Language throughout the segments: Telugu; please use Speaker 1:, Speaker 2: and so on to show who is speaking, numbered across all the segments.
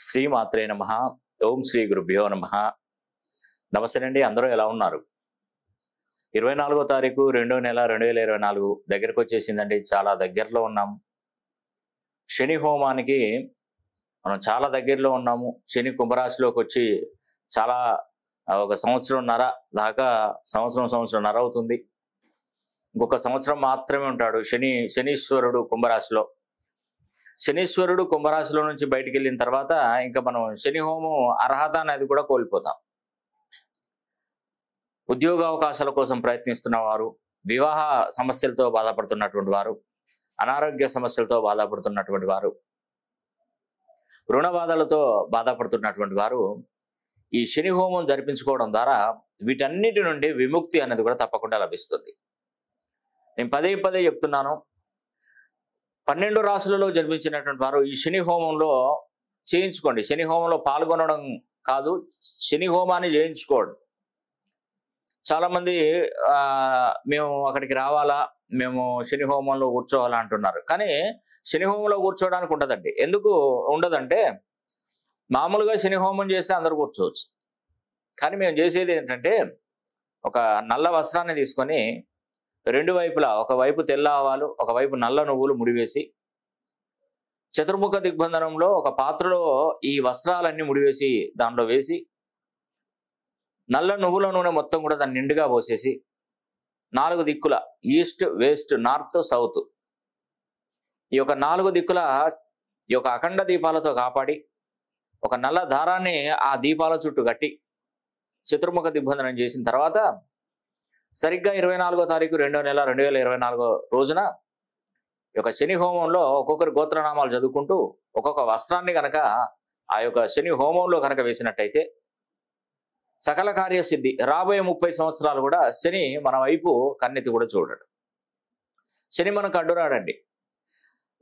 Speaker 1: శ్రీమాత్రే నమః. ఓం శ్రీ గురుభ్యో నమః. నమస్తే అండి, అందరూ ఎలా ఉన్నారు? 24వ తారీఖు 2వ నెల 2024 దగ్గరకు వచ్చేసిందండి. చాలా దగ్గరలో ఉన్నాము. శని హోమానికి మనం చాలా దగ్గరలో ఉన్నాము. శని కుంభరాశిలోకి వచ్చి చాలా ఒక సంవత్సరంన్నర దాకా సంవత్సరంన్నర అవుతుంది. ఇంకొక సంవత్సరం మాత్రమే ఉంటాడు శనీశ్వరుడు కుంభరాశిలో. శనీశ్వరుడు కుంభరాశిలో నుంచి బయటికి వెళ్ళిన తర్వాత ఇంకా మనం శని హోమం అర్హత అనేది కూడా కోల్పోతాం. ఉద్యోగ అవకాశాల కోసం ప్రయత్నిస్తున్న వారు, వివాహ సమస్యలతో బాధపడుతున్నటువంటి వారు, అనారోగ్య సమస్యలతో బాధపడుతున్నటువంటి వారు, రుణ బాధలతో బాధపడుతున్నటువంటి వారు ఈ శని హోమం జరిపించుకోవడం ద్వారా వీటన్నిటి నుండి విముక్తి అనేది కూడా తప్పకుండా లభిస్తుంది. నేను పదే చెప్తున్నాను, 12 రాశులలో జన్మించినటువంటి వారు ఈ శని హోమంలో చేయించుకోండి. శని హోమంలో పాల్గొనడం కాదు, శని హోమాన్ని చేయించుకోండి. చాలామంది మేము అక్కడికి రావాలా, మేము శని హోమంలో కూర్చోవాలా అంటున్నారు. కానీ శని హోమంలో కూర్చోవడానికి ఉండదండి. ఎందుకు ఉండదంటే, మామూలుగా శని హోమం చేస్తే అందరూ కూర్చోవచ్చు. కానీ మేము చేసేది ఏంటంటే, ఒక నల్ల వస్త్రాన్ని తీసుకొని రెండు వైపులా, ఒకవైపు తెల్ల ఆవాలు, ఒకవైపు నల్ల నువ్వులు ముడివేసి, చతుర్ముఖ దిగ్బంధనంలో ఒక పాత్రలో ఈ వస్త్రాలన్నీ ముడివేసి దానిలో వేసి, నల్ల నువ్వుల నూనె మొత్తం కూడా దాన్ని నిండుగా పోసేసి 4 దిక్కుల ఈస్ట్, వెస్ట్, నార్త్, సౌత్, ఈ యొక్క 4 దిక్కుల ఈ యొక్క అఖండ దీపాలతో కాపాడి ఒక నల్ల దారాన్ని ఆ దీపాల చుట్టూ కట్టి చతుర్ముఖ దిగ్బంధనం చేసిన తర్వాత సరిగ్గా 24వ తారీఖు 2వ నెల 2024 రోజున ఈ యొక్క శని హోమంలో ఒక్కొక్కరి గోత్రనామాలు చదువుకుంటూ ఒక్కొక్క వస్త్రాన్ని కనుక ఆ యొక్క శని హోమంలో కనుక వేసినట్టయితే సకల కార్యసిద్ధి, రాబోయే 30 సంవత్సరాలు కూడా శని మన వైపు కన్నెత్తి కూడా చూడడు. శని మనకు అడ్డురాడండి.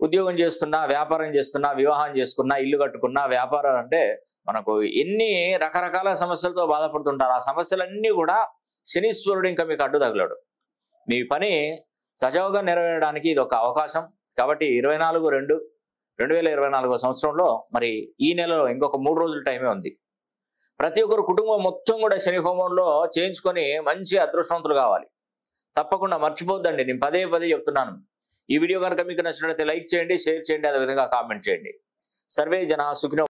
Speaker 1: ఉద్యోగం చేస్తున్నా, వ్యాపారం చేస్తున్నా, వివాహం చేసుకున్నా, ఇల్లు కట్టుకున్నా, వ్యాపారం అంటే మనకు ఎన్ని రకరకాల సమస్యలతో బాధపడుతుంటారు. ఆ సమస్యలన్నీ కూడా శనీశ్వరుడు ఇంకా మీకు అడ్డు తగలడు. మీ పని సజావుగా నెరవేరడానికి ఇది ఒక అవకాశం. కాబట్టి 24/2/2024 సంవత్సరంలో మరి ఈ నెలలో ఇంకొక 3 రోజుల టైమే ఉంది. ప్రతి ఒక్కరు కుటుంబం మొత్తం కూడా శని హోమంలో చేయించుకొని మంచి అదృష్టవంతులు కావాలి. తప్పకుండా మర్చిపోద్దండి. నేను పదే చెప్తున్నాను. ఈ వీడియో కనుక మీకు నచ్చినట్లయితే లైక్ చేయండి, షేర్ చేయండి, అదేవిధంగా కామెంట్ చేయండి. సర్వే జన సుఖినో